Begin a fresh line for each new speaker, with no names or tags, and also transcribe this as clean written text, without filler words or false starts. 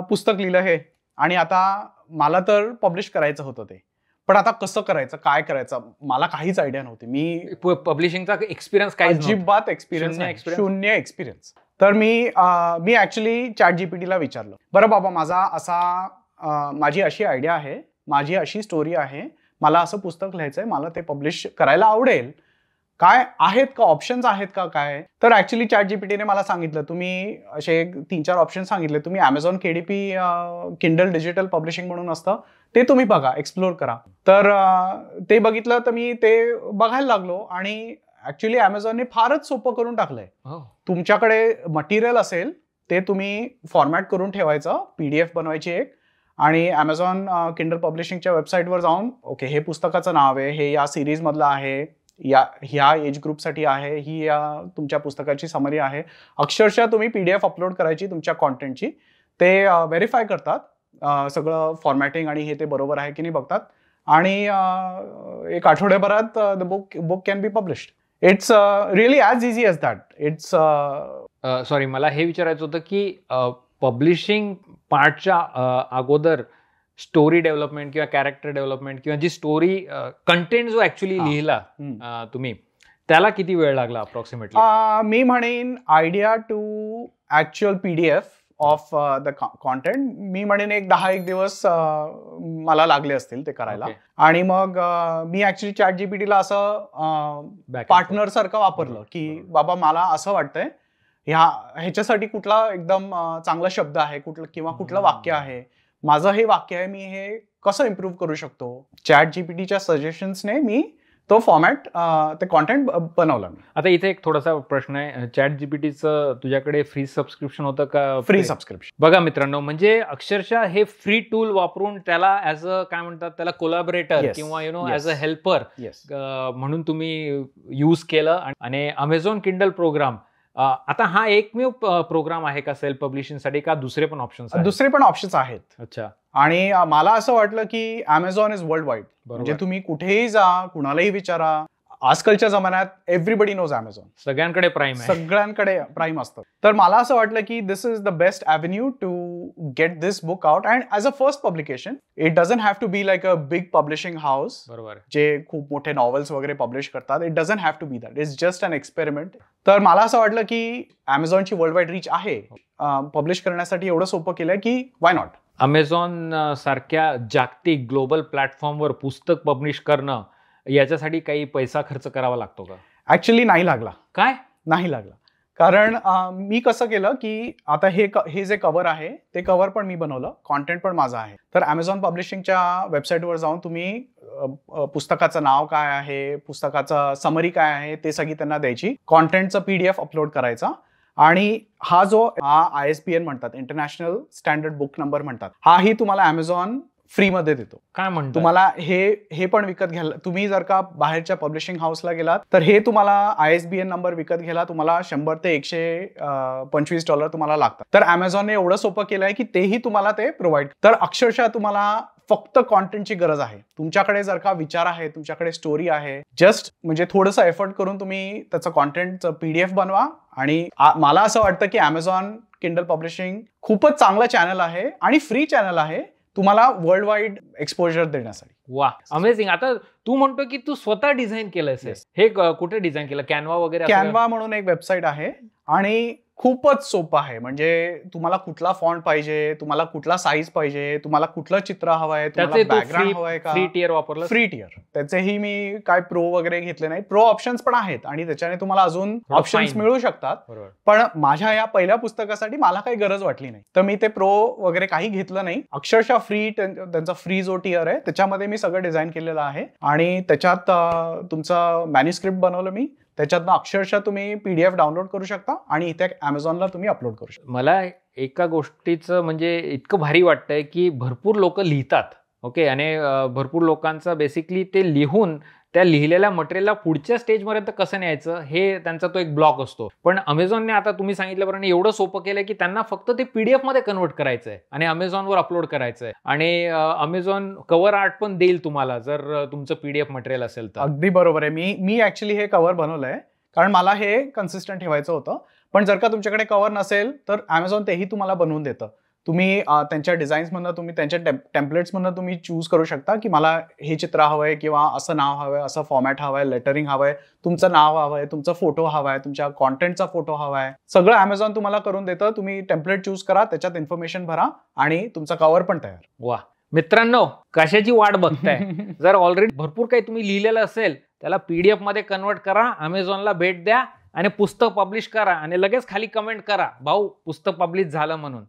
पुस्तक लिहिलं हे आणि आता मला तर पब्लिश करायचं होतं ते, पण आता कसं करायचं, काय करायचं, मला काहीच आयडिया नव्हती. मी
पब्लिशिंगचा एक्सपिरियन्स काय
अजिबात शून्य एक्सपिरियन्स. तर मी ऍक्च्युली ChatGPT ला विचारलं, बरं बाबा माझी अशी आयडिया आहे, माझी अशी स्टोरी आहे, मला असं पुस्तक लिहायचंय, मला ते पब्लिश करायला आवडेल, काय आहेत का ऑप्शन्स आहेत का काय. तर ऍक्च्युली ChatGPTने मला सांगितलं, तुम्ही असे 3-4 ऑप्शन सांगितले, तुम्ही Amazon KDP Kindle digital publishing म्हणून असतं ते तुम्ही बघा, एक्सप्लोर करा. तर ते बघितलं, तर मी ते बघायला लागलो आणि ऍक्च्युली Amazonने फारच सोपं करून टाकलंय. तुमच्याकडे मटेरियल असेल ते तुम्ही फॉर्मॅट करून ठेवायचं, PDF बनवायची एक, आणि Amazon किंडल पब्लिशिंगच्या वेबसाईटवर जाऊन ओके हे पुस्तकाचं नाव आहे, हे या सिरीज मधलं आहे, ह्या एज ग्रुपसाठी आहे, ही तुमच्या पुस्तकाची समरी आहे. अक्षरशः तुम्ही PDF अपलोड करायची तुमच्या कॉन्टेंटची, ते व्हेरीफाय करतात, सगळं फॉर्मॅटिंग आणि हे ते बरोबर आहे की नाही बघतात, आणि एक आठवड्याभरात the book can be published. It's really as easy as that. It's
sorry, मला हे विचारायचं होतं की पब्लिशिंग पार्टच्या अगोदर स्टोरी डेव्हलपमेंट किंवा कॅरेक्टर डेव्हलपमेंट किंवा जी स्टोरी कंटेंट जो ऍक्च्युली लिहिला तुम्ही, त्याला किती वेळ लागला अप्रॉक्सिमेटली?
मी म्हणेन idea to actual PDF of the content, मी म्हणेन एक 10 दिवस मला लागले असतील ते करायला. आणि मग मी ऍक्च्युली ChatGPT ला असं पार्टनर सारखं वापरलं की बाबा मला असं वाटतंय ह्याच्यासाठी कुठला एकदम चांगला शब्द आहे, कुठलं वाक्य आहे, माझं हे वाक्य आहे, मी हे कसं इम्प्रूव्ह करू शकतो. ChatGPTच्या सजेशन्सने मी तो फॉर्मॅट, ते कॉन्टेंट बनवलं.
आता इथे एक थोडासा प्रश्न आहे, ChatGPTचं तुझ्याकडे फ्री सबस्क्रिप्शन होतं का?
Free subscription.
बघा मित्रांनो, म्हणजे अक्षरशः हे फ्री टूल वापरून त्याला ॲज अ काय म्हणतात त्याला कोलॅबोरेटर किंवा ॲज अ हेल्पर म्हणून तुम्ही यूज केलं. आणि Amazon किंडल प्रोग्राम आता हा एकमेव प्रोग्राम आहे का सेल्फ पब्लिशिंगसाठी, का दुसरे पण ऑप्शन्स आहेत?
दुसरे पण ऑप्शन्स आहेत.
अच्छा.
आणि मला असं वाटलं की Amazon इज वर्ल्ड वाईड, म्हणजे तुम्ही कुठेही जा, कुणालाही विचारा, आजकालच्या जमान्यात एव्हरीबडी नोज Amazon.
सगळ्यांकडे प्राईम आहे,
सगळ्यांकडे प्राईम असतं. तर मला असं वाटलं की this is the best avenue to get this book out and as a first publication. It doesn't have to be like a big publishing house,
बरोबर,
जे खूप मोठे नॉव्हेल्स वगैरे पब्लिश करतात. It doesn't have to be that. It's just an experiment. तर मला असं वाटलं की Amazonची वर्ल्ड वाईड रीच आहे, पब्लिश करण्यासाठी एवढं सोपं केलंय की वाय नॉट.
Amazon सारख्या जागतिक ग्लोबल प्लॅटफॉर्मवर पुस्तक पब्लिश करणं, याच्यासाठी काही पैसा खर्च करावा लागतो का?
ऍक्च्युली नाही लागला.
काय?
नाही लागला. कारण मी कसं केलं की आता हे जे कव्हर आहे ते कव्हर पण मी बनवलं, कॉन्टेंट पण माझं आहे. तर Amazon पब्लिशिंगच्या वेबसाईटवर जाऊन तुम्ही पुस्तकाचं नाव काय आहे, पुस्तकाचं समरी काय आहे, ते सगळी त्यांना द्यायची, कॉन्टेंटचं PDF अपलोड करायचा, आणि हा ISBN म्हणतात, इंटरनॅशनल स्टँडर्ड बुक नंबर म्हणतात, हाही तुम्हाला Amazon फ्री मध्ये देतो.
काय म्हणतो?
तुम्हाला हे पण विकत घ्यायला, तुम्ही जर का बाहेरच्या पब्लिशिंग हाऊसला गेलात तर हे तुम्हाला ISBN नंबर विकत घ्यायला तुम्हाला $100 ते $125 तुम्हाला लागतात. तर Amazonने एवढं सोपं केलंय की तेही तुम्हाला ते प्रोव्हाइड. तर अक्षरशः तुम्हाला फक्त कॉन्टेंटची गरज आहे. तुमच्याकडे जर का विचार आहे, तुमच्याकडे स्टोरी आहे, जस्ट म्हणजे थोडंसं एफर्ट करून तुम्ही त्याचं कॉन्टेंटचं PDF बनवा. आणि मला असं वाटतं की Amazon किंडल पब्लिशिंग खूपच चांगलं चॅनल आहे आणि फ्री चॅनल आहे तुम्हाला वर्ल्ड वाईड एक्सपोजर देण्यासाठी.
वा, अमेझिंग. आता तू म्हणतो की तू स्वतः डिझाईन केलंय, हे कुठे डिझाईन केलं? कॅनवा वगैरे?
कॅनवा म्हणून एक वेबसाईट आहे आणि खूपच सोपं आहे. म्हणजे तुम्हाला कुठला फॉन्ट पाहिजे, तुम्हाला कुठला साईज पाहिजे, तुम्हाला कुठलं चित्र हवंय, तुम्हाला बॅकग्राऊंड हवंय का.
फ्री टियर वापरलं?
Free tier. त्याचेही मी काय प्रो वगैरे घेतले नाही. प्रो ऑप्शन्स पण आहेत आणि त्याच्याने तुम्हाला अजून ऑप्शन्स मिळू शकतात. पण माझ्या या पहिल्या पुस्तकासाठी मला काही गरज वाटली नाही, तर मी ते प्रो वगैरे काही घेतलं नाही. अक्षरशः फ्री, त्यांचा फ्री जो टियर आहे त्याच्यामध्ये मी सगळं डिझाईन केलेलं आहे आणि त्याच्यात तुमचं मॅन्युस्क्रिप्ट बनवलं मी, त्याच्यातनं अक्षरशः तुम्ही PDF डाउनलोड करू शकता आणि इथे Amazonला तुम्ही अपलोड करू शकता.
मला एका गोष्टीचं म्हणजे इतकं भारी वाटतंय की भरपूर लोक लिहितात, ओके, आणि भरपूर लोकांचं बेसिकली ते लिहून त्या लिहिलेल्या मटेरियलला पुढच्या स्टेजपर्यंत कसं न्यायचं हे त्यांचा तो एक ब्लॉक असतो. पण Amazonने आता तुम्ही सांगितल्याप्रमाणे एवढं सोपं केलंय की त्यांना फक्त ते PDF मध्ये कन्वर्ट करायचंय आणि Amazonवर अपलोड करायचंय आणि Amazon कव्हर आर्ट पण देईल तुम्हाला जर तुमचं PDF मटेरियल असेल तर.
अगदी बरोबर आहे. मी ऍक्च्युली हे कव्हर बनवलंय कारण मला हे कन्सिस्टंट ठेवायचं होतं. पण जर का तुमच्याकडे कव्हर नसेल तर Amazon तेही तुम्हाला बनवून देतं. तुम्ही त्यांच्या डिझाईन्समधनं तुम्ही त्यांच्या टेम्पलेट्समधनं तुम्ही चूज करू शकता की मला हे चित्र हवंय किंवा असं नाव हवंय, असं फॉर्मॅट हवंय, लेटरिंग हवंय, तुमचं नाव हवंय, तुमचा फोटो हवाय, तुमच्या कॉन्टेंटचा फोटो हवाय, सगळं अमेझॉन तुम्हाला करून देतं. तुम्ही टेम्पलेट चूज करा, त्याच्यात इन्फॉर्मेशन भरा आणि तुमचा कव्हर पण तयार.
वा मित्रांनो, कशाची वाट बघताय? जर ऑलरेडी भरपूर काही तुम्ही लिहिलेलं असेल त्याला PDF मध्ये कन्वर्ट करा, अमेझॉनला भेट द्या आणि पुस्तक पब्लिश करा आणि लगेच खाली कमेंट करा, भाऊ पुस्तक पब्लिश झालं म्हणून.